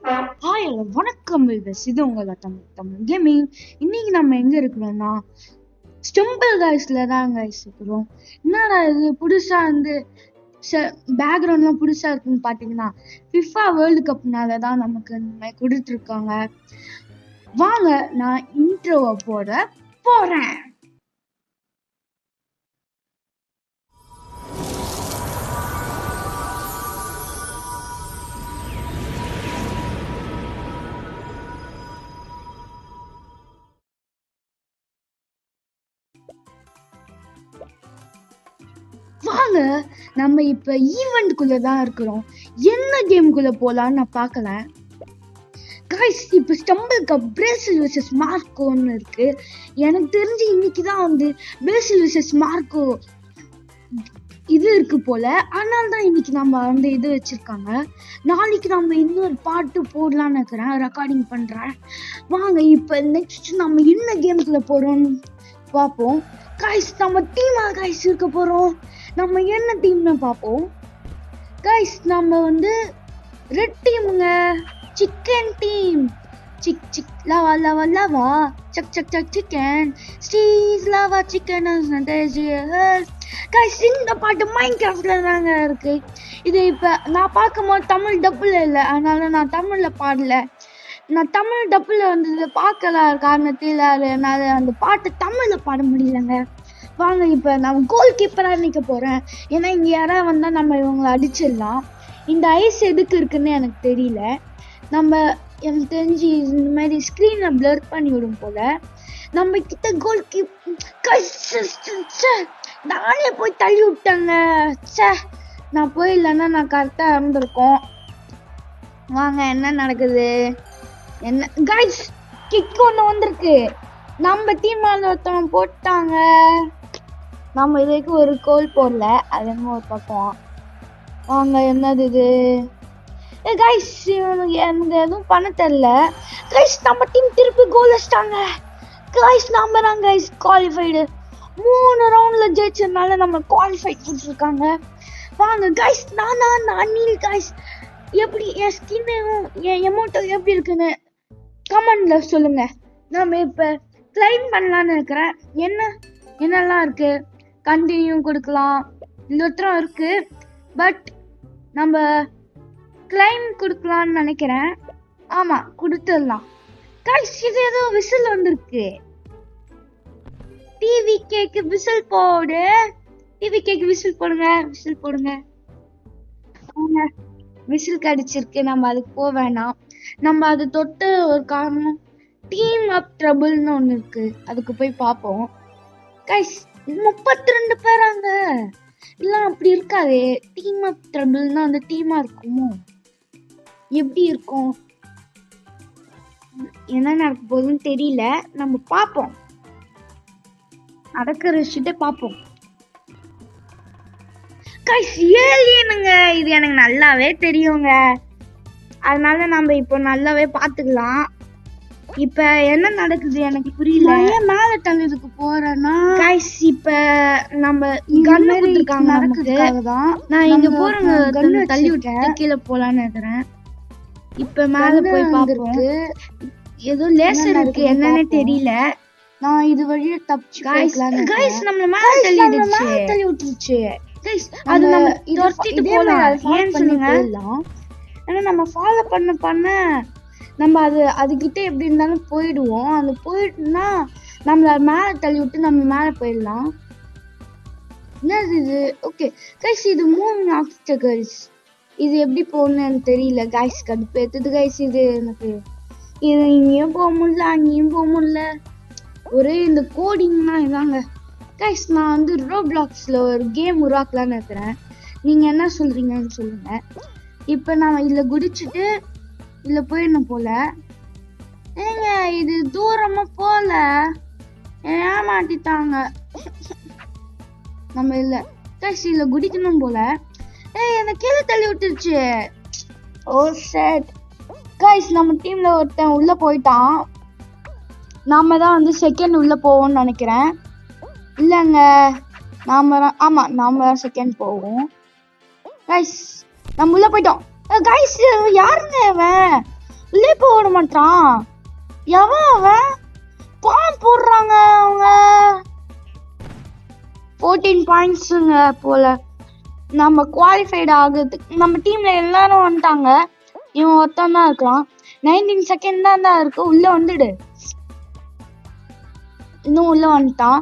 Hi hello வணக்கம் வில்வஸ், இது உங்களோட தமிழ் கேமிங். இன்னைக்கு நம்ம எங்க இருக்கிறோம்னா ஸ்டம்பிள் கைஸ்ல தான் கைஸ் இருக்கிறோம். என்னடா இது புதுசா வந்து பேக்ரவுண்ட்லாம் புதுசா இருக்குன்னு பாத்தீங்கன்னா ஃபிஃபா வேர்ல்டு கப்னால தான் நமக்கு இந்த மாதிரி கொடுத்துருக்காங்க. வாங்க நான் இன்ட்ரோவை போட போறேன். வாங்க நம்ம இப்ப ஈவெண்ட்குள்ள தான் இருக்கிறோம். என்ன கேம்குள்ள போலான்னு நான் பார்க்கல கைஸ். இப்ப ஸ்டம்பிள் கப் பிரேசில் வெர்சஸ் மார்க்கோன்னு இருக்கு. எனக்கு தெரிஞ்சு இன்னைக்கு தான் வந்து பிரேசில் வெர்சஸ் மார்க்கோ இது இருக்கு போல. அதனால தான் இன்னைக்கு நம்ம வந்து இது வச்சிருக்காங்க. நாளைக்கு நம்ம இன்னொரு பாட்டு போடலான்னு இருக்கிறேன், ரெக்கார்டிங் பண்றேன். வாங்க இப்ப நெக்ஸ்ட் நம்ம என்ன கேம்குள்ள போறோம்னு பார்ப்போம். கைஸ் நம்ம டீமா கைஸ் இருக்க போறோம். நம்ம என்ன டீம்னு பார்ப்போம். கைஸ் நம்ம வந்து ரெட் டீமுங்க, chicken team. Chick chick lava lava lava chuck chuck chuck chicken ஸ்டீஸ் லவா சிக்கன். கைஸ் இந்த பாட்டு மைன்கிராஃப்ட்ல தாங்க இருக்கு. இது இப்ப நான் பார்க்கும்போது தமிழ் டப்புல இல்லை, அதனால நான் தமிழ்ல பாடல. நான் தமிழ் டப்புல வந்து பார்க்கல காரணத்தில் அதனால அந்த பாட்டு தமிழ்ல பாட முடியலங்க. வாங்க இப்ப நான் கோல் கீப்பரா நிக்க போறேன். ஏன்னா இங்க யாராவது வந்தா நம்ம இவங்களை அடிச்சிடலாம். இந்த ஐஸ் எதுக்கு இருக்குன்னு எனக்கு தெரியல. நம்ம எனக்கு தெரிஞ்சு இந்த மாதிரி ஸ்கிரீனை பிளர் பண்ணி விடும் போல. நம்ம கிட்ட கோல் கீப் நானே போய் தள்ளி விட்டேங்க. நான் போய் இல்லைன்னா நான் கரெக்டா இருந்திருக்கோம். வாங்க என்ன நடக்குது என்ன கைஸ். கிக் ஒன்று வந்திருக்கு. நம்ம டீம் ஒருத்தவன் போட்டாங்க. நம்ம இதுக்கு ஒரு கோல் போடல, அது என்ன ஒரு பக்கம். வாங்க என்னது இது கைஸ். எனக்கு எதுவும் பண்ண தெரியல கைஸ். நம்ம டீம் திருப்பி கோல் வச்சிட்டாங்க கைஸ். நம்ம தான் கைஸ் குவாலிஃபைடு. 3 ரவுண்ட்ல ஜெயிச்சதுனால நம்ம குவாலிஃபைட் கொடுத்துருக்காங்க. வாங்க கைஸ் நான் அனில் கைஸ். எப்படி என் ஸ்கின்னும் என் எமௌண்ட்டோ எப்படி இருக்குன்னு கமெண்ட்ல சொல்லுங்க. நம்ம இப்ப கிளைம் பண்ணலான்னு இருக்கிறேன். என்னெல்லாம் இருக்கு, கண்டினியூ கொடுக்கலாம், இன்னொருத்தரம் இருக்கு. பட் நம்ம கிளைம் கொடுக்கலான்னு நினைக்கிறேன். ஆமா கொடுத்துடலாம் கைஸ். இது ஏதோ விசில் வந்திருக்கு. டிவி கேக்கு விசில் போடு. டிவி கேக்கு விசில் போடுங்க, விசில் போடுங்க. விசில் கடிச்சிருக்கு, நம்ம அதுக்கு போக வேணாம். நம்ம அது தொட்டு ஒரு காரணம் டீம் அப் ட்ரபிள்னு ஒன்று இருக்கு, அதுக்கு போய் பார்ப்போம். கைஸ் 32 பேராங்க. இல்ல அப்படி இருக்காது. டீம் அப் ட்ரபிள்னா அந்த டீமா இருக்குமோ, எப்படி இருக்கும், என்ன நடக்க போகுதுன்னு தெரியல. நம்ம பார்ப்போம், நடக்கிற விஷயத்தை பார்ப்போம். கைஸ் ஏலியனுங்க, இது எனக்கு நல்லாவே தெரியுங்க. அதனால நம்ம இப்போ நல்லாவே பார்த்துக்கலாம். இப்ப என்ன நடக்குது எனக்கு புரியல. ஏன் மேல தள்ளிதுக்கு போறேன்னா கைஸ் இப்ப நம்ம கன் கொடுத்துருக்காங்க நமக்கு. நான் இங்க போறேங்க தள்ளி விட்டு கீழே போலான்னு இருக்கிறேன். இப்ப மேல போய் பார்ப்போம். ஏதோ லேசர் இருக்கு, என்னன்னே தெரியல. நான் இது வழியா தப்பிச்சு கைஸ். நம்மள மேல தள்ளி விட்டுருச்சு கைஸ். அது நம்ம துரத்திட்டு போலாம். ஏன்னு சொல்லுங்க. ஏன்னா நம்ம ஃபாலோ பண்ண நம்ம அதுகிட்ட எப்படி இருந்தாலும் போயிடுவோம். அது போயிட்டுனா நம்மள மேலே தள்ளி விட்டு நம்ம மேலே போயிடலாம். என்னது இது? ஓகே கைஸ், இது மூவிங் ஆப்ஸ்டக்கிள்ஸ். இது எப்படி போகணும்னு எனக்கு தெரியல கைஸ். கடுப்பு எடுத்தது கைஸ். இது எனக்கு இது இங்கேயும் போக முடியல, அங்கேயும் போக முடியல. ஒரே இந்த கோடிங்னா இதாங்க கைஸ். நான் வந்து ரோப்ளாக்ஸ்ல ஒரு கேம் உருவாக்கலான்னு இருக்கிறேன். நீங்க என்ன சொல்றீங்கன்னு சொல்லுங்க. இப்ப நான் இதுல குடிச்சிட்டு இதுல போயிடணும் போல. ஏங்க இது தூரமா போல, ஏமாட்டிட்டாங்க. நம்ம இல்ல கைஸ் இதுல குடிக்கணும் போல. என்ன கீழே தள்ளி விட்டுருச்சு. ஓ ஷட் கைஸ், நம்ம டீம்ல ஒருத்தன் உள்ள போயிட்டான். நாம தான் வந்து செகண்ட் உள்ள போவோம்னு நினைக்கிறேன். இல்லங்க நாம தான் செகண்ட் போவோம் கைஸ். நம்ம உள்ள போயிட்டோம் கைஸ். யாருங்க அவன்? திருப்பி ஓட மாட்டான். அவன் பாம் போடுறாங்க. அவங்க 14 பாயிண்ட்ஸுங்க போல. நம்ம குவாலிஃபைட் ஆகுறதுக்கு நம்ம டீம்ல எல்லாரும் வந்துட்டாங்க. இவன் ஒருத்தன் தான் இருக்கான். 19 செகண்ட் தான் இருக்கு. உள்ள வந்துடு. இன்னும் உள்ள வந்துட்டான்.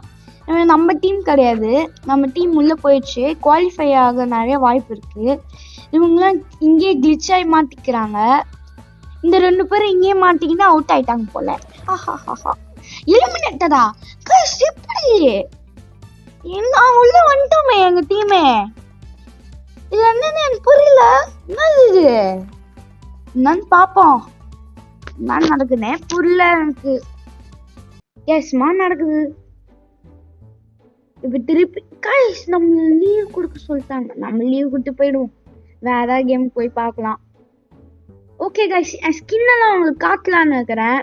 நம்ம டீம் கிடையாது. நம்ம டீம் உள்ள போயிடுச்சு. குவாலிஃபை ஆக நிறைய வாய்ப்பு இருக்கு. இவங்கெல்லாம் இங்கேயே கிளிச் ஆகி மாட்டிக்கிறாங்க. இந்த 2 பேரும் இங்கேயே மாட்டிக்கிட்டு அவுட் ஆயிட்டாங்க போல. எலிமினேட்டடா எப்படி நான் உள்ள வந்துட்டோமே எங்க டீமே. இது என்னன்னு எனக்கு புரியல. என்னது இது? என்னன்னு பாப்போம். என்ன நடக்குதுன்னே புரியல எனக்கு. எஸ்மா நடக்குது. இப்ப திருப்பி கைஸ் நம்ம லீவ் கொடுக்க சொல்லிட்டாங்க. நம்ம லீவ் கொடுத்து போயிடுவோம். வேற ஏதாவது கேம் போய் பார்க்கலாம். ஓகே கைஸ், என் ஸ்கின் எல்லாம் உங்களுக்கு காட்டலான்னு இருக்கிறேன்.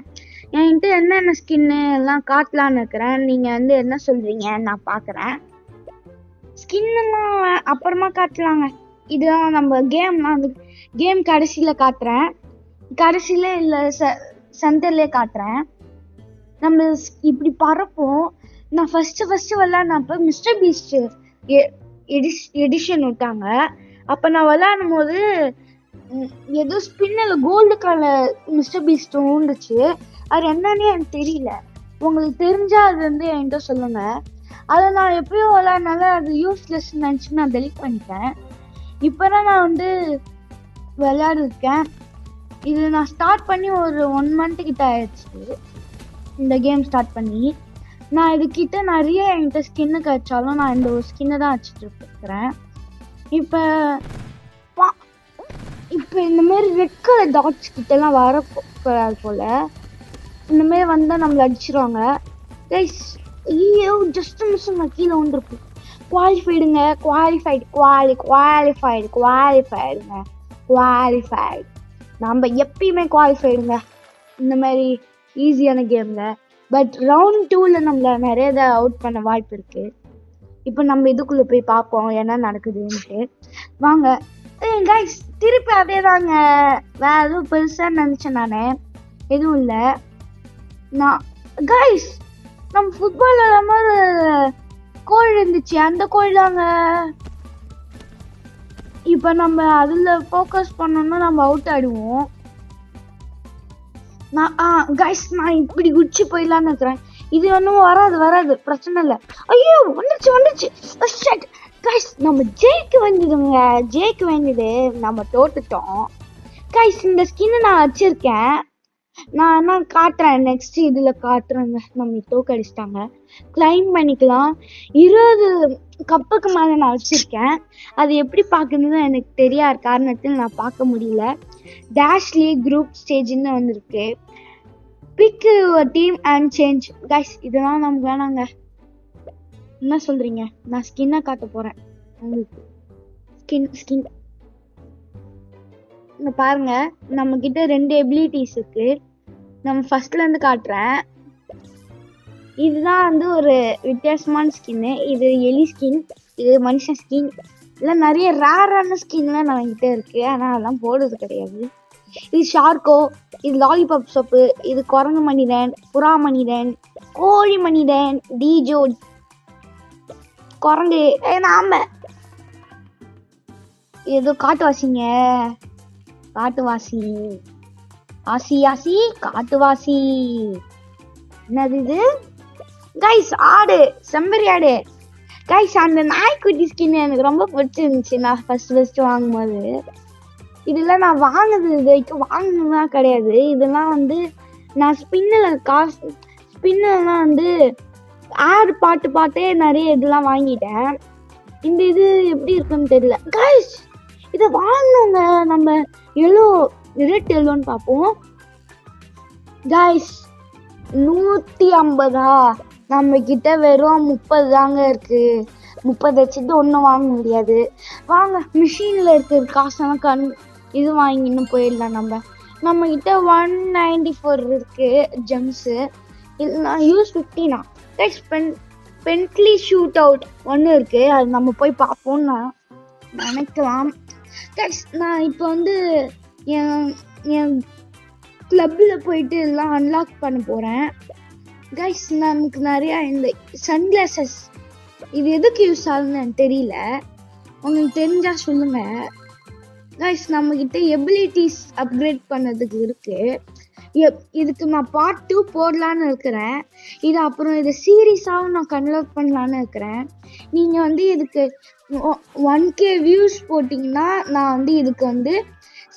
என்கிட்ட என்னென்ன ஸ்கின்னு எல்லாம் காட்டலான்னு இருக்கிறேன். நீங்க வந்து என்ன சொல்றீங்க நான் பாக்குறேன். ஸ்கின் எல்லாம் அப்புறமா காட்டலாங்க. இதுதான் நம்ம கேம் கடைசியில காட்டுறேன். கடைசியில இல்ல சென்டர்லயே காட்டுறேன். நம்ம இப்படி பறப்போம். நான் ஃபர்ஸ்ட் விளையாடினப்ப மிஸ்டர் பீஸ்ட் எடிஷன் விட்டாங்க. அப்ப நான் விளையாடும் போது ஏதோ ஸ்பின்னில் கோல்டு கலர் மிஸ்டர் பீஸ்ட் இருந்துச்சு. அது என்னன்னே எனக்கு தெரியல. உங்களுக்கு தெரிஞ்சா அது வந்து என்கிட்ட சொல்லுங்க. அதை நான் எப்பயோ விளையாடினால அது யூஸ்லெஸ் நினச்சி நான் டெலிட் பண்ணிட்டேன். இப்போதான் நான் வந்து விளையாடிருக்கேன். இது நான் ஸ்டார்ட் பண்ணி ஒரு 1 மந்த் கிட்ட ஆயிடுச்சு. இந்த கேம் ஸ்டார்ட் பண்ணி நான் இதுக்கிட்ட நிறைய என்கிட்ட ஸ்கின்னு கிடைச்சாலும் நான் இந்த ஒரு ஸ்கின்னை தான் வச்சுட்டு இருக்கிறேன். இப்போ இந்த மாதிரி ரெட் கலர் டாட்ஸ் கிட்டலாம் வரப்போறாது போல. இந்த மாதிரி வந்தால் நம்மளை அடிச்சிருவாங்க. கைஸ் ஐயோ ஜஸ்ட் மிஸ் நான் கீழே வந்துருப்பேன். குவாலிஃபைடுங்க. குவாலிஃபைடு நம்ம எப்பயுமே குவாலிஃபைடுங்க இந்த மாதிரி ஈஸியான கேம்ல. பட் ரவுண்ட் 2ல நம்மள நிறைய அவுட் பண்ண வாய்ப்பு இருக்கு. இப்போ நம்ம இதுக்குள்ள போய் பார்ப்போம் என்ன நடக்குதுன்ட்டு. வாங்க கைஸ், திருப்பி அதே தாங்க. வேற எதுவும் பெருசா நினைச்சேன் நானு. எதுவும் இல்லை. நான் கைஸ் நம்ம ஃபுட்பால் விளையாடும்போது கோல் இருந்துச்சு. அந்த கோல் தாங்க. இப்போ நம்ம அதுல ஃபோக்கஸ் பண்ணோம்னா நம்ம அவுட் ஆயிடுவோம். கைஸ் நான் இப்படி குடிச்சு போயிடலான்னு இருக்கிறேன். இது ஒன்றும் வராது பிரச்சனை இல்லை. ஐயோ வந்துருச்சு. கைஸ் நம்ம ஜெயிக்க வேண்டியது நம்ம தோத்துட்டோம். கைஸ் இந்த ஸ்கின்னை நான் வச்சிருக்கேன். நான் காட்டுறேன். நெக்ஸ்ட் இதுல காட்டுறேங்க. நம்ம தோக்கடிச்சிட்டாங்க. கிளைம் பண்ணிக்கலாம். 20 கப்புக்கு மேல நான் வச்சிருக்கேன். அது எப்படி பார்க்கணும்னு எனக்கு தெரியாத காரணத்தில் நான் பார்க்க முடியல. டேஷ்லி குரூப் ஸ்டேஜ்னு வந்திருக்கு. Big team and change. Guys இதெல்லாம் நமக்கு வேணாங்க. என்ன சொல்றீங்க? நான் ஸ்கின்னை காட்ட போறேன் உங்களுக்கு. ஸ்கின் பாருங்க, நம்ம கிட்ட 2 எபிலிட்டிஸ் இருக்கு. நம்ம ஃபர்ஸ்ட்ல இருந்து காட்டுறேன். இதுதான் வந்து ஒரு வித்தியாசமான ஸ்கின்னு. இது எலி ஸ்கின், இது மனுஷன் ஸ்கின். இதெல்லாம் நிறைய ரேரான ஸ்கின்லாம் நம்ம கிட்ட இருக்கு. ஆனா அதெல்லாம் போடுறது கிடையாது. இது ஷார்க்கோ, இது லாலிபாப் சோப்பு, இது குரங்கு மனிதன், புறா மனிதன், கோழி மனிதன், டிஜோ குரங்கு, நாம ஏதோ காட்டுவாசி காட்டுவாசி. என்னது இது? கைஸ் ஆடு, செம்பரி ஆடு. கைஸ் அந்த நாய்க்குட்டி ஸ்கின் எனக்கு ரொம்ப பிடிச்சிருந்துச்சு. நான் ஃபர்ஸ்ட் வாங்கும்போது. இதெல்லாம் நான் வாங்குறது இது வரைக்கும் வாங்கினதுலாம் கிடையாது. இதெல்லாம் வந்து நான் ஸ்பின்னெல்லாம் வந்து ஆடு பாட்டே நிறைய இதெல்லாம் வாங்கிட்டேன். இந்த இது எப்படி இருக்குன்னு தெரியல. கைஸ் இதை வாங்கணுங்க. நம்ம ரேட் எவ்வளோன்னு பார்ப்போம். கைஸ் 150. நம்ம கிட்ட வெறும் 30 தாங்க இருக்கு. 30 வச்சுட்டு ஒன்றும் வாங்க முடியாது. வாங்க மிஷினில் இருக்கிற காசெல்லாம் இது வாங்கின்னு போயிடலாம். நம்ம கிட்ட 194 இருக்கு ஜெம்ஸு. இல்லைனா use 15. Guys Bentley shoot out ஒன்று இருக்கு. அது நம்ம போய் பார்ப்போம்னு நான் நினைக்கலாம். கைஸ் நான் இப்போ வந்து என் கிளப்ல போயிட்டு எல்லாம் அன்லாக் பண்ண போறேன். கைஸ் நமக்கு நிறைய இந்த சன்கிளாசஸ் இது எதுக்கு யூஸ் ஆகுதுன்னு எனக்கு தெரியல, உங்களுக்கு தெரிஞ்சா சொல்லுங்க. கைஸ் நம்ம கிட்ட எபிலிட்டிஸ் அப்கிரேட் பண்ணதுக்கு இருக்கு. இதுக்கு நான் பார்ட் 2 போடலான்னு இருக்கிறேன். இது அப்புறம் இதை சீரீஸாகவும் நான் கன்வெர்ட் பண்ணலான்னு இருக்கிறேன். நீங்கள் வந்து இதுக்கு 1K வியூஸ் போட்டிங்கன்னா நான் வந்து இதுக்கு வந்து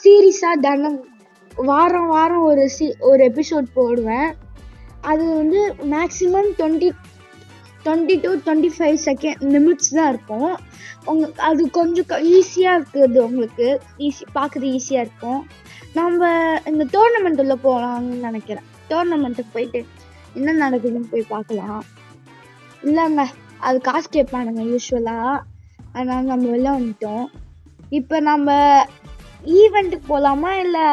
சீரீஸாக தினம் வாரம் வாரம் ஒரு எபிசோட் போடுவேன். அது வந்து மேக்ஸிமம் 20 to 25 நிமிட்ஸ் தான் இருக்கும். அது கொஞ்சம் ஈஸியாக இருக்குது, உங்களுக்கு பார்க்குறது ஈஸியாக இருக்கும். நம்ம இந்த டோர்னமெண்ட் உள்ள போகலாம்னு நினைக்கிறேன். டோர்னமெண்ட்டுக்கு போயிட்டு என்ன நடக்குதுன்னு போய் பார்க்கலாம். இல்லைங்க அது காசு கேட்பானுங்க யூஸ்வலாக, அதனால நம்ம வெளில வந்துட்டோம். இப்போ நம்ம ஈவெண்ட்டுக்கு போகலாமா இல்லை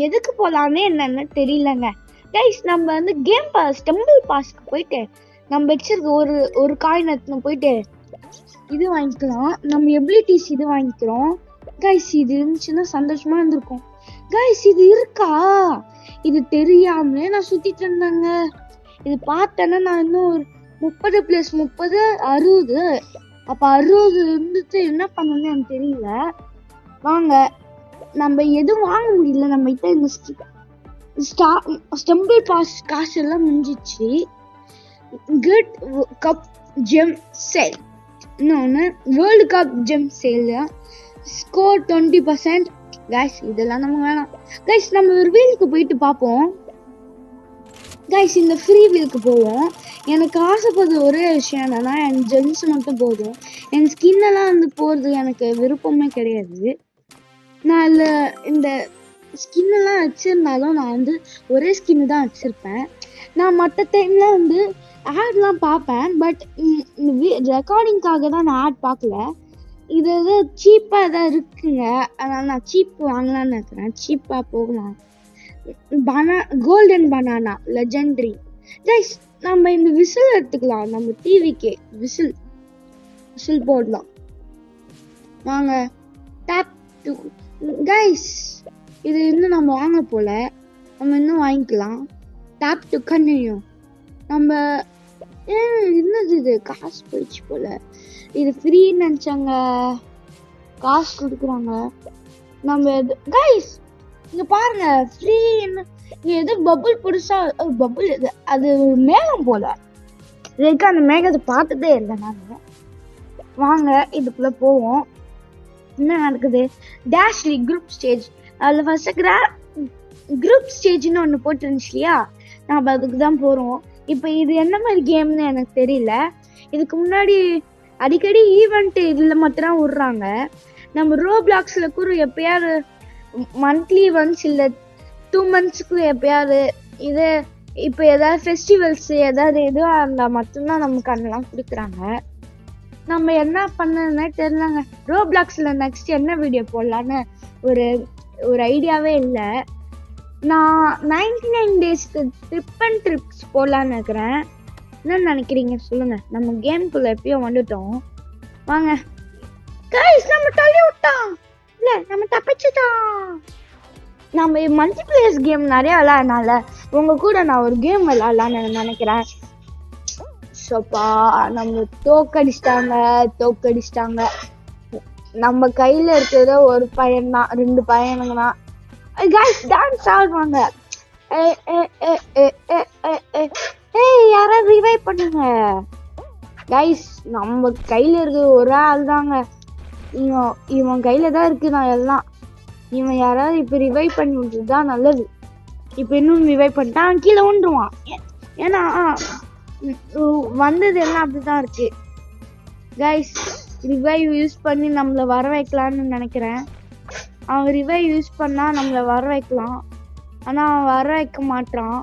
எதுக்கு போகலான்னு என்னன்னு தெரியலங்க. கைஸ் நம்ம வந்து கேம் பாஸ் டெம்பிள் பாஸ்க்கு போயிட்டு நம்ம வச்சிருக்க ஒரு காயின் எடுத்துன்னு போயிட்டு இது வாங்கிக்கலாம். நம்ம எபிலிட்டிஸ் இது வாங்கிக்கிறோம். கைஸ் இது இருந்துச்சுன்னா சந்தோஷமா இருந்திருக்கும். கைஸ் இது இருக்கா, இது தெரியாமலே நான் சுத்திட்டு இருந்தேங்க. இது பார்த்தேன்னா நான் இன்னும் ஒரு 30 + 30 60, அப்ப 60 இருந்துட்டு என்ன பண்ணணும்னு எனக்கு தெரியல. வாங்க நம்ம எதுவும் வாங்க முடியல, நம்ம கிட்ட இந்த டெம்பிள் பாஸ் காசு எல்லாம் முடிஞ்சிச்சு. குட் கப் ஜெம் சேல், இன்னொன்று world cup GeM sale, score 20%. Guys இதெல்லாம் நம்ம வேணாம். கைஸ் நம்ம ஒரு வீலுக்கு போயிட்டு பார்ப்போம். கைஸ் இந்த ஃப்ரீ வீலுக்கு போவோம். எனக்கு ஆசைப்படுற ஒரே விஷயம் என்னன்னா என் ஜெம்ஸ் மட்டும் போதும். என் ஸ்கின்னெல்லாம் வந்து போகிறது எனக்கு விருப்பமே கிடையாது. நான் அதில் இந்த ஸ்கின்னெல்லாம் வச்சுருந்தாலும் நான் வந்து ஒரே ஸ்கின்னு தான் வச்சுருப்பேன். நான் மற்ற டைமில் வந்து ஆட்லாம் பார்ப்பேன், பட் ரெக்கார்டிங்காக தான் நான் ஆட் பார்க்கல. இது எது சீப்பாக எதாவது இருக்குங்க, அதனால் நான் சீப் வாங்கலான்னு இருக்கிறேன். சீப்பாக போகலாம். Golden banana legendary. கைஸ் நம்ம இந்த விசில் எடுத்துக்கலாம். நம்ம டிவிக்கு விசில் போடலாம். வாங்க டேப் டு. கைஸ் இது இன்னும் நம்ம வாங்க போல, நம்ம இன்னும் வாங்கிக்கலாம். Tape to continue. நம்ம என்னது இது காசு போயிடுச்சு போல. இது ஃப்ரீன்னு நினச்சாங்க, காசு கொடுக்குறாங்க. நம்ம கைஸ் இங்க பாருங்க ஃப்ரீ. இங்க எது பபுள் புதுசா பபுள், அது மேகம் போல இருக்கு. அந்த மேகத்தை பார்த்ததே இல்லை நான். வாங்க இதுக்குள்ள போவோம். என்ன நடக்குது? டேஷ்லி குரூப் ஸ்டேஜ். அதில் ஃபர்ஸ்ட் குரூப் ஸ்டேஜ்னு ஒன்று போட்டுருந்துச்சு இல்லையா, நம்ம அதுக்கு தான் போகிறோம். இப்போ இது என்ன மாதிரி கேம்னு எனக்கு தெரியல. இதுக்கு முன்னாடி அடிக்கடி ஈவெண்ட் இதில் மாத்திரம் விடுறாங்க. நம்ம ரோப்ளாக்ஸில் கூட எப்பயாவது மந்த்லி ஒன்ஸ் இல்லை 2 monthsக்கு எப்பயாவது இது இப்போ ஏதாவது ஃபெஸ்டிவல்ஸ் ஏதாவது எதுவாக இருந்தால் மட்டும்தான் நமக்கு அதெல்லாம் கொடுக்குறாங்க. நம்ம என்ன பண்ணதுன்னே தெரியலங்க. ரோப்ளாக்ஸில் நெக்ஸ்ட் என்ன வீடியோ போடலான்னு ஒரு ஐடியாவே இல்லை. நான் 99 டேஸ்க்கு ட்ரிப்ஸ் போடலான்னு இருக்கிறேன். என்ன நினைக்கிறீங்க சொல்லுங்க. நம்ம கேம்குள்ள எப்பயோ வந்துட்டோம். வாங்க கைஸ் நம்ம தள்ளி விட்டோம், இல்லை நம்ம தப்பிச்சுட்டோம். நம்ம மல்டிபிளேயர்ஸ் கேம் நிறைய விளையாடுனால உங்க கூட நான் ஒரு கேம் விளையாடலான்னு நினைக்கிறேன். சோப்பா நம்ம தோக்கடிச்சிட்டாங்க. நம்ம கையில இருக்கிறத ஒரு பையன் தான், 2 பையனுங்க தான். கைஸ் டான்ஸ் ஆடுவாங்க. யாராவது ரிவைவ் பண்ணுங்க கைஸ். நம்ம கையில இருக்கிற ஒரு ஆள் தாங்க. இவன் கையில தான் இருக்கு நான் எல்லாம். இவன் யாராவது இப்ப ரிவைவ் பண்ணி விட்டுதான் நல்லது. இப்ப இன்னும் ரிவைவ் பண்ணிட்டான் கீழே விழுந்துருவான். ஏன்னா வந்தது எல்லாம் அப்படிதான் இருக்கு. கைஸ் ரிவைவ் யூஸ் பண்ணி நம்மள வர வைக்கலான்னு நினைக்கிறேன். அவன் ரிவைவ் யூஸ் பண்ணா நம்மள வர வைக்கலாம், ஆனா அவன் வர வைக்க மாட்டான்.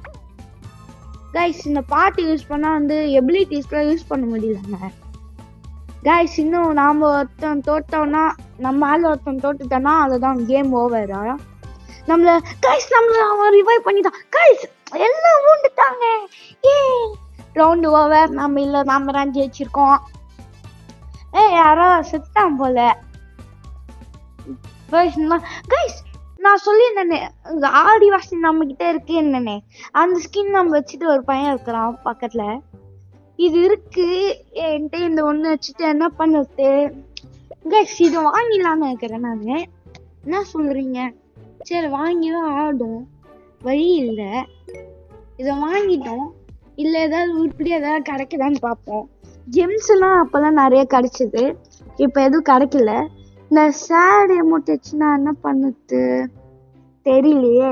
கைஸ் இந்த பாட்டு யூஸ் பண்ணா வந்து எபிலிட்டிஸ்லாம் யூஸ் பண்ண முடியலங்க. கைஸ் இன்னும் நாம ஒருத்தன் தோட்டோம்னா, நம்ம ஆள் ஒருத்தன் தோட்டுட்டோம்னா அதுதான் கேம் ஓவரா. நம்மள அவன் ரிவைவ் பண்ணிட்டான். கைஸ் எல்லாம் ஊண்டுட்டாங்க. Round over. நம்ம தான் ஜெயிச்சிருக்கோம். யாரோ செத்தான் போல. கைஸ் நான் சொல்லியிருந்தேனே ஆடி வாசி நம்ம கிட்ட இருக்கு என்னன்னே, அந்த ஸ்கின் நம்ம வச்சுட்டு ஒரு பையன் இருக்கிறான் பக்கத்துல. இது இருக்கு என்கிட்ட, இந்த ஒண்ணு வச்சுட்டு என்ன பண்ணுறது கைஸ்? இது வாங்கிடலான்னு இருக்கிறேன் நானு. என்ன சொல்றீங்க? சரி வாங்கிதான் ஆடும், வழி இல்லை. இதை வாங்கிட்டோம், இல்ல ஏதாவது இப்படி ஏதாவது கிடைக்குதான்னு பார்ப்போம். ஜெம்ஸ் எல்லாம் அப்பெல்லாம் நிறைய கிடைச்சது, இப்ப எதுவும் கிடைக்கல. இந்த சேட் அமௌண்ட் வச்சு நான் என்ன பண்ணுது தெரியலையே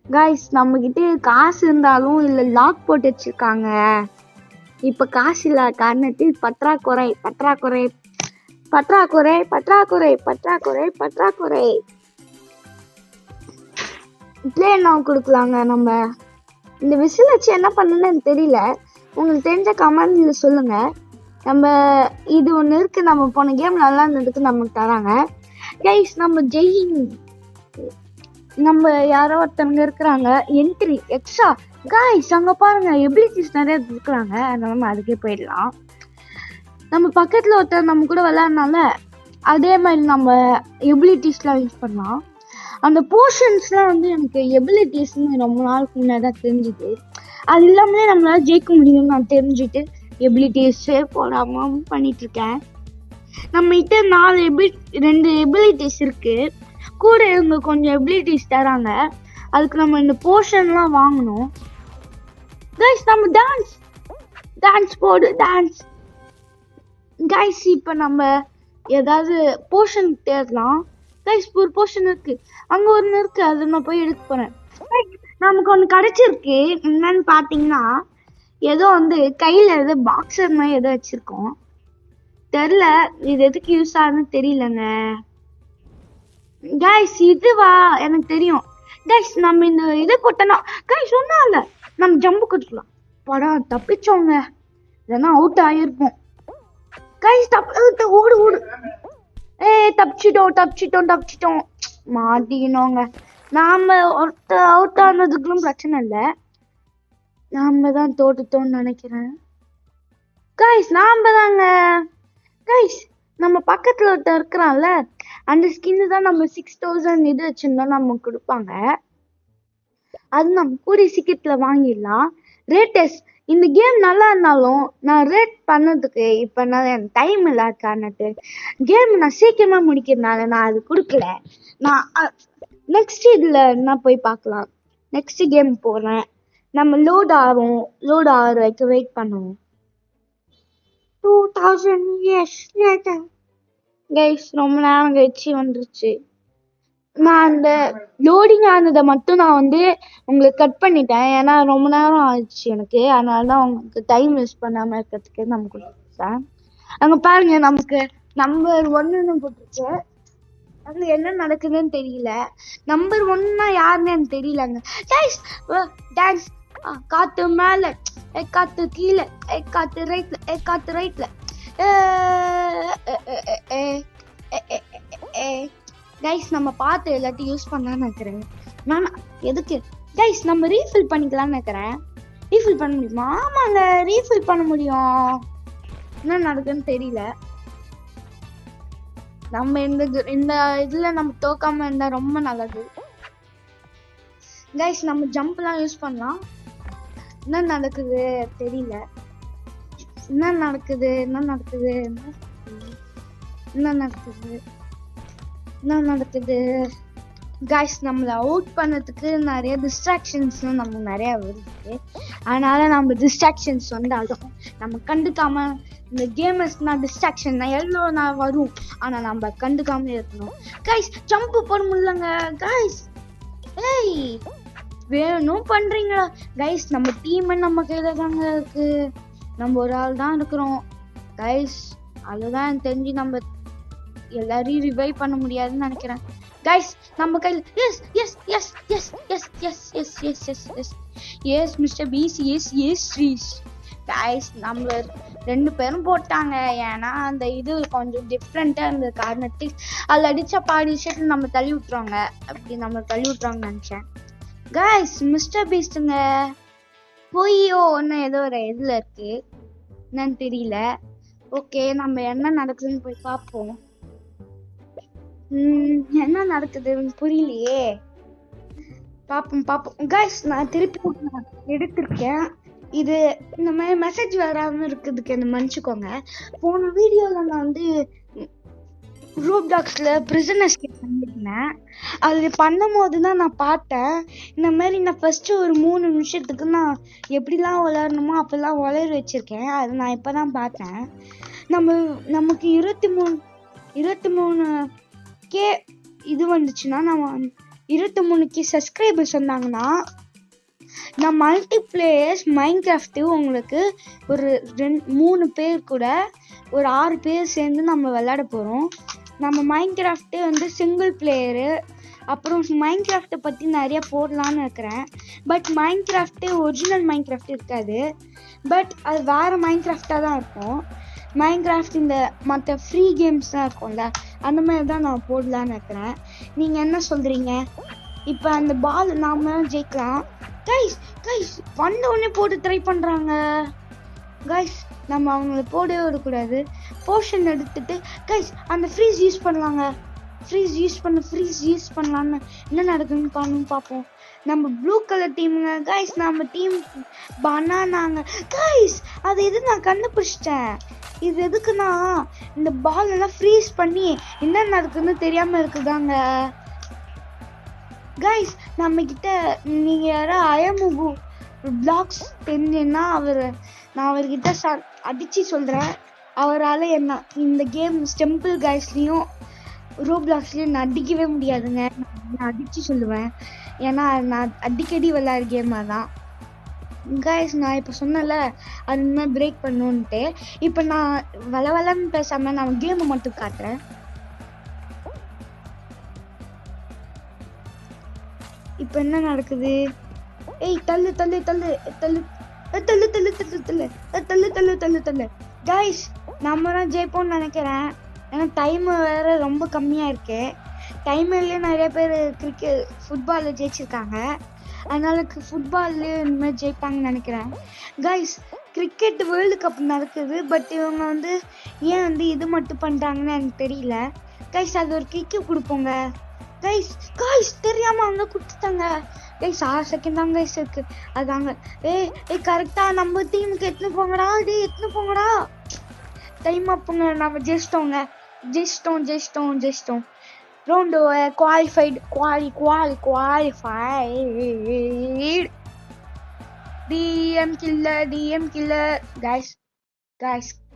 கைஸ். நம்ம கிட்ட காசு இருந்தாலும் இல்ல லாக் போட்டு வச்சிருக்காங்க. இப்ப காசு இல்ல காரணத்தில் பற்றாக்குறை பற்றாக்குறை பற்றாக்குறை பற்றாக்குறை பற்றாக்குறை பற்றாக்குறை. பிளே நான் கொடுக்கலாங்க. நம்ம இந்த விசில் வச்சு என்ன பண்ணணும்னு எனக்கு தெரியல, உங்களுக்கு தெரிஞ்ச கமெண்ட்ல சொல்லுங்க. நம்ம இது ஒண்ணு இருக்கு, நம்ம போன கேம் நல்லா இருந்ததுக்கு நமக்கு தராங்க கைஸ். நம்ம ஜெயின் நம்ம யாரோ ஒருத்தவங்க இருக்கிறாங்க என்ட்ரி எக்ஸ்ட்ரா கைஸ். அங்க பாருங்க எபிலிட்டிஸ் நிறைய இருக்கிறாங்க, அதனால நம்ம அதுக்கே போயிடலாம். நம்ம பக்கத்துல ஒருத்தர் நம்ம கூட விளையாடுனால அதே மாதிரி நம்ம எபிலிட்டிஸ்லாம் யூஸ் பண்ணலாம். அந்த போர்ஷன்ஸ்லாம் வந்து எனக்கு எபிலிட்டிஸ்ன்னு ரொம்ப நாளுக்கு முன்னாடி தான் தெரிஞ்சுது. அது இல்லாமலே நம்மளால ஜெயிக்க முடியும்னு நான் தெரிஞ்சுட்டு எபிலிட்டிஸே போடாம பண்ணிட்டு இருக்கேன். நம்ம கிட்ட 2 எபிலிட்டிஸ் இருக்கு, கூட இவங்க கொஞ்சம் எபிலிட்டிஸ் தராங்க. அதுக்கு நம்ம இந்த போர்ஷன்லாம் வாங்கணும் கைஸ். நம்ம டான்ஸ் போடு டான்ஸ் கைஸ். இப்போ நம்ம ஏதாவது போர்ஷன் தேடலாம் கைஸ். ஒரு போர்ஷன் இருக்கு, அங்க ஒன்று இருக்கு, அதை நான் போய் எடுக்க போறேன். நமக்கு ஒன்று கிடைச்சிருக்கு. என்னன்னு பாத்தீங்கன்னா ஏதோ வந்து கையில ஏதோ பாக்ஸர் மாதிரி ஏதோ வச்சிருக்கோம், தெரியல இது எதுக்கு யூஸ் ஆகுதுன்னு தெரியலங்க கைஸ். இதுவா எனக்கு தெரியும் கைஸ். நம்ம இந்த இதை போட்டோம்னா கைஸ் ஒன்றும் இல்லை, நம்ம ஜம்பு கட்டுக்கலாம். படம் தப்பிச்சோங்க, இல்லைன்னா அவுட் ஆகிருப்போம் கைஸ். ஓடு ஓடு. தப்பிச்சிட்டோம் மாட்டினோங்க. நாம ஒருத்தர் அவுட் ஆனதுக்கும் பிரச்சனை இல்லை, நாம தான் தோட்டுட்டோம்னு நினைக்கிறேன் கைஸ். நாம தாங்க கைஸ். நம்ம பக்கத்துல ஒருத்தர் இருக்கிறான்ல, அந்த ஸ்கின்னு தான் நம்ம 6000 இது வச்சிருந்தோம் நமக்கு கொடுப்பாங்க. அது நம்ம கூடிய சீக்கிரத்துல வாங்கிடலாம். ரேட்டஸ் இந்த கேம் நல்லா இருந்தாலும் நான் ரேட் பண்ணதுக்கு இப்ப நான் எனக்கு டைம் இல்லாத காரணத்து கேம் நான் சீக்கிரமா முடிக்கிறதுனால நான் அது கொடுக்கல. நான் நெக்ஸ்ட் இதுல நான் போய் பார்க்கலாம். நெக்ஸ்ட் கேம் போறேன். நம்ம லோட் ஆகிற வரைக்கும் வெயிட் பண்ணுவோம். 2000 years later கைஸ், ரொம்ப நேரம் கழிச்சு வந்துருச்சு. நான் அந்த லோடிங் ஆனதை மட்டும் நான் வந்து உங்களுக்கு கட் பண்ணிட்டேன், ஏன்னா ரொம்ப நேரம் ஆயிடுச்சு எனக்கு. அதனால தான் உங்களுக்கு டைம் வேஸ்ட் பண்ணாம இருக்கிறதுக்கு நம்ம கொடுத்தேன். அங்க பாருங்க நமக்கு நம்பர் 1ன்னு போட்டுருச்சு. அங்க என்ன நடக்குதுன்னு தெரியல. நம்பர் 1னா யாருன்னு எனக்கு தெரியலங்க கைஸ். டான்ஸ் காத்து மேல, காத்து கீழே, காத்து ரைட்ல, காத்து ரைட்ல. கைஸ் நம்ம பார்த்து எல்லாத்தையும் யூஸ் பண்ணலான்னு நினைக்கிறேன் நான். எதுக்கு கைஸ்? நம்ம ரீஃபில் பண்ணிக்கலாம்னு நினைக்கிறேன். ரீஃபில் பண்ண முடியுமா? ஆமாங்க, ரீஃபில் பண்ண முடியும். என்ன நடக்குன்னு தெரியல. நம்ம இந்த இதுல நம்ம தோக்காம இருந்தா ரொம்ப நல்லது கைஸ். நம்ம ஜம்ப்லாம் யூஸ் பண்ணலாம். என்ன நடக்குது தெரியல. என்ன நடக்குது கைஸ்? நம்மள அவுட் பண்ணதுக்கு நிறைய டிஸ்ட்ராக்ஷன்ஸ்லாம் நமக்கு நிறைய வருது. அதனால நம்ம டிஸ்ட்ராக்ஷன்ஸ் வந்தாலும் நம்ம கண்டுக்காம, இந்த கேமர்ஸ்னா டிஸ்ட்ராக்ஷன் எல்லோ நான் வரும், ஆனா நம்ம கண்டுக்காம இருக்கணும் கைஸ். ஜம்ப் போட முடியலங்க கைஸ். ஏய் வேணும் பண்றீங்களா கைஸ்? நம்ம டீம் நம்ம கையில தாங்க இருக்கு, நம்ம ஒரு ஆள் தான் இருக்கிறோம் கைஸ். அதுதான் எனக்கு தெரிஞ்சு நம்ம எல்லாரையும் ரிவைவ் பண்ண முடியாதுன்னு நினைக்கிறேன் கைஸ். நம்ம கையில் எஸ் மிஸ்டர் பீஸ், எஸ் ஸ்ரீஷ் கைஸ். நம்ம 2 பேரும் போட்டாங்க, ஏன்னா அந்த இது கொஞ்சம் டிஃப்ரெண்டா இருந்த காரணத்துக்கு அதில் அடிச்சா பாடி விஷயத்துல நம்ம தள்ளி விட்டுருவாங்க. அப்படி நம்ம தள்ளி விட்டுருவாங்கன்னு நினைச்சேன் கைஸ். மிஸ்டர் பீஸ்டுங்க போயோ ஒன்று ஏதோ ஒரு இதுல இருக்கு, என்னன்னு தெரியல. ஓகே, நம்ம என்ன நடக்குதுன்னு போய் பார்ப்போம். என்ன நடக்குதுன்னு புரியலையே. பாப்போம் கைஸ். நான் திருப்பி எடுத்திருக்கேன். இது இந்த மாதிரி மெசேஜ் வராம இருக்கிறதுக்கு என்ன மன்னிச்சுக்கோங்க. போன வீடியோல நான் வந்து ரோப்ளாக்ஸ்ல பிரிசன் எஸ்கேப் பண்ணிருந்தேன். அது பண்ணும் போதுதான் நான் பார்த்தேன், இந்த மாதிரி நான் ஃபர்ஸ்ட் ஒரு 3 நிமிஷத்துக்கு நான் எப்படிலாம் விளையாடணுமோ அப்பெல்லாம் விளையாட வச்சிருக்கேன். அது நான் இப்பதான் பார்த்தேன். நமக்கு 23K இது வந்துச்சுன்னா, நம்ம 23K சப்ஸ்கிரைபர்ஸ் வந்தாங்கன்னா நான் மல்டிபிளேயர்ஸ் மைன்கிராஃப்ட் உங்களுக்கு ஒரு 3 பேர் கூட ஒரு 6 பேர் சேர்ந்து நம்ம விளையாட போறோம். நம்ம மைன்கிராஃப்ட் வந்து சிங்கிள் பிளேயரு, அப்புறம் மைன்கிராஃப்டை பற்றி நிறைய போடலான்னு இருக்கிறேன். பட் மைன்கிராஃப்ட் ஒரிஜினல் மைன்கிராஃப்ட் இருக்காது, பட் அது வேறு மைன்கிராஃப்டாக தான் இருக்கும். மைன்கிராஃப்ட் இந்த மற்ற ஃப்ரீ கேம்ஸ் தான் இருக்கும்ல, அந்த மாதிரி தான் நான் போடலான்னு இருக்கிறேன். நீங்கள் என்ன சொல்கிறீங்க? இப்போ அந்த பால் நாம ஜெயிக்கலாம். கைஸ் வந்த உடனே போட்டு ட்ரை பண்ணுறாங்க. கைஸ் நம்ம அவங்கள போடவே விடக்கூடாது. போர்ஷன் எடுத்துட்டு கைஸ் அந்த ஃப்ரீஸ் யூஸ் பண்ணலாங்க. ஃப்ரீஸ் யூஸ் பண்ணலான்னு என்ன நடக்குதுன்னு பார்ப்போம். நம்ம ப்ளூ கலர் டீமுங்க கைஸ், நம்ம டீம் பனானாங்க கைஸ். அது எது நான் கண்டுபிடிச்சிட்டேன். இது எதுக்குன்னா இந்த பால் எல்லாம் ஃப்ரீஸ் பண்ணி என்ன நடக்குதுன்னு தெரியாம இருக்குதாங்க கைஸ். நம்ம கிட்ட நீங்க யாரா அயமுகு பிளாக்ஸ் தெரிஞ்சுன்னா நான் அவர்கிட்ட அடிச்சு சொல்றேன். அவரால் என்ன இந்த கேம் ஸ்டெம்பிள் கைஸ்லயும் ரோப்ளாக்ஸ்லயும் நான் அடிக்கவே முடியாதுங்க. நான் அடிச்சு சொல்லுவேன், ஏன்னா நான் அடிக்கடி விளையாடுற கேமா தான் கைஸ். நான் இப்போ சொன்னல அது மாதிரி பிரேக் பண்ணுன்ட்டு. இப்போ நான் வளவலன்னு பேசாம நான் கேமை மட்டும் காட்டுறேன். இப்போ என்ன நடக்குது? ஏய் தள்ளு தள்ளு தள்ளு தள்ளு தள்ளு தள்ளு தள்ளு தள்ளு தள்ளு தள்ளு தள்ளு தள்ளு கைஸ். நம்ம தான் ஜெயிப்போம்னு நினைக்கிறேன், ஏன்னா டைம் வேற ரொம்ப கம்மியா இருக்கு. டைம்லயே நிறைய பேர் ஃபுட்பாலில் ஜெயிச்சிருக்காங்க, அதனால ஃபுட்பால்ல இனிமேல் ஜெயிப்பாங்கன்னு நினைக்கிறேன் கைஸ். கிரிக்கெட் வேர்ல்டு கப் நடக்குது, பட் இவங்க வந்து ஏன் வந்து இது மட்டும் பண்றாங்கன்னு எனக்கு தெரியல கைஸ். அது ஒரு கிக்கு கொடுப்போங்க கைஸ். தெரியாம அவங்க கொடுத்துட்டாங்க கைஸ். 6 செகண்ட் தான் கைஸ் இருக்கு. அதாங்க ஏய் கரெக்டா நம்ம டீமுக்கு எத்தனை போங்கடா. டைம் அப்புங்க. நம்ம ஜெயிச்சிட்டோம். Round qualified. DM killer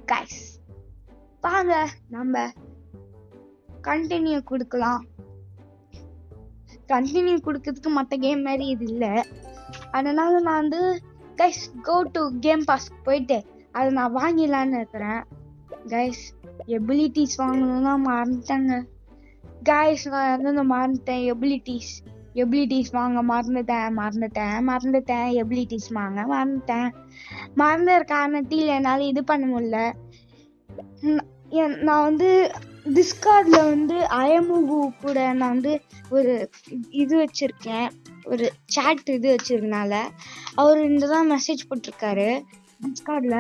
guys. வாங்க நம்ம கண்டினியூ கொடுக்கலாம். கண்டினியூ கொடுக்கறதுக்கு மற்ற கேம் மாதிரி இது இல்லை, அதனால நான் வந்து guys go to game pass போயிட்டு அதை நான் வாங்கிடலான்னு இருக்கிறேன் கைஸ். எபிலிட்டிஸ் வாங்கணும்னா மறந்துட்டேங்க கைஸ். நான் வந்து மறந்துட்டேன் எபிலிட்டிஸ் வாங்க மறந்துட்டேன். எபிலிட்டிஸ் வாங்க மறந்துற காரணத்தில் என்னால் இது பண்ண முடியல. நான் வந்து டிஸ்கார்ட்ல வந்து அயமுகு கூட நான் வந்து ஒரு இது வச்சிருக்கேன், ஒரு சாட் இது வச்சிருக்கனால அவர் தான் மெசேஜ் போட்டிருக்காரு டிஸ்கார்ட்ல.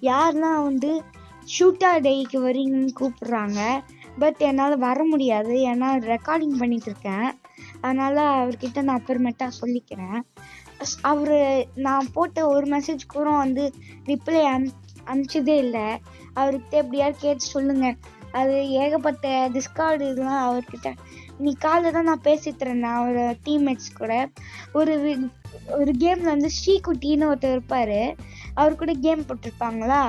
யாருன்னா வந்து ஷூட்டா டேக்கு வரீங்கன்னு கூப்பிடுறாங்க, பட் என்னால் வர முடியாது, ஏன்னா ரெக்கார்டிங் பண்ணிட்டு இருக்கேன். அதனால அவர்கிட்ட நான் அப்புறமேட்டா சொல்லிக்கிறேன். நான் போட்ட ஒரு மெசேஜ் கூட வந்து ரிப்ளை அனுப்பிச்சதே இல்லை. அவர்கிட்ட எப்படியாவது கேட்டு சொல்லுங்க. அது ஏகப்பட்ட டிஸ்கார்டு இதெல்லாம் அவர்கிட்ட இன்னைக்கு காலையில் தான் நான் பேசிட்டு இருந்தேன் அவர் டீம்மேட்ஸ் கூட. ஒரு கேம்ல வந்து ஸ்ரீகுட்டின்னு ஒருத்தர் இருப்பாரு, அவர் கூட கேம் போட்டிருப்பாங்களா,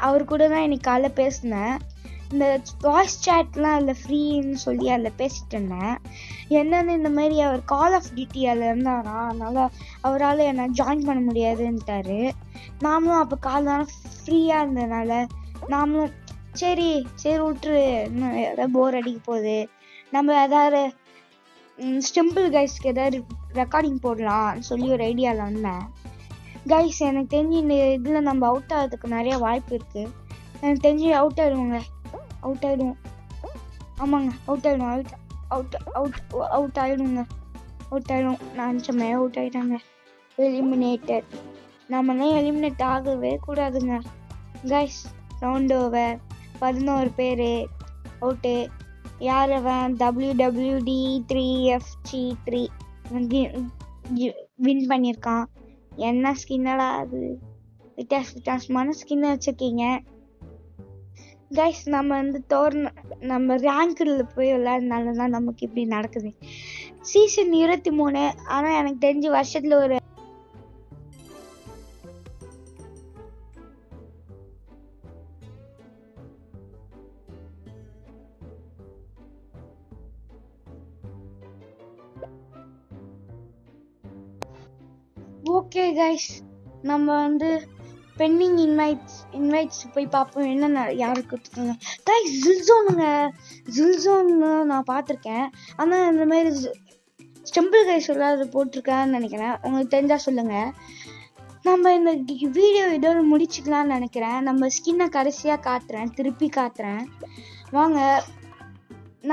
அவர் கூட தான் இன்னைக்கு காலைல பேசினேன். இந்த வாய்ஸ் சேட்லாம் அதில் ஃப்ரீன்னு சொல்லி அதில் பேசிட்டு இருந்தேன். என்னன்னு இந்த மாதிரி அவர் கால் ஆஃப் டியூட்டி அதில் இருந்தாரா, அதனால அவரால் என்னை ஜாயின் பண்ண முடியாதுன்ட்டாரு. நாமளும் அப்போ கால் தானே ஃப்ரீயாக இருந்ததுனால நாமளும் சரி விட்டுரு, இன்னும் ஏதாவது போர் அடிக்க போகுது, நம்ம ஏதாவது ஸ்டெம்பிள் கைஸ்க்கு ஏதாவது ரெக்கார்டிங் போடலாம்னு சொல்லி ஒரு ஐடியாவில் வந்தேன் கைஸ். எனக்கு தெரிஞ்சு இந்த இதில் நம்ம அவுட் ஆகிறதுக்கு நிறைய வாய்ப்பு இருக்குது. எனக்கு தெரிஞ்சு அவுட் ஆகிடுவோம். ஆமாங்க, அவுட் ஆகிடும். நான் நினச்சமே அவுட் ஆகிட்டாங்க. எலிமினேட்டட். நம்மளாம் எலிமினேட் ஆகவே கூடாதுங்க கைஸ். Round over. 11 பேர் அவுட்டு. யார் அவன்? WWD3FG3 வின் பண்ணியிருக்கான். என்ன ஸ்கின்னடா அது, வித்தியாசமான ஸ்கின் வச்சிருக்கீங்க கைஸ். நம்ம நம்ம ரேங்கில் போய் விளையாடுனால தான் நமக்கு இப்படி நடக்குது. சீசன் 23. ஆனால் எனக்கு தெரிஞ்சு வருஷத்துல ஒரு ஓகே கைஸ், நம்ம பெண்டிங் இன்வைட்ஸ் போய் பார்ப்போம் என்ன யாருக்கு கொடுத்துருக்காங்க. கைஸ் ஜில்சோன்னு நான் பார்த்துருக்கேன். ஆனால் இந்த மாதிரி ஸ்டெம்பிள் கைஸ் சொல்லாத போட்டிருக்கேன்னு நினைக்கிறேன். உங்களுக்கு தெரிஞ்சா சொல்லுங்க. நம்ம இந்த வீடியோ இதோட முடிச்சுக்கலாம்னு நினைக்கிறேன். நம்ம ஸ்கின்னை கடைசியாக திருப்பி காட்டுறேன் வாங்க.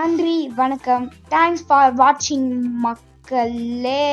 நன்றி, வணக்கம். தேங்க்ஸ் ஃபார் வாட்சிங் மக்களே.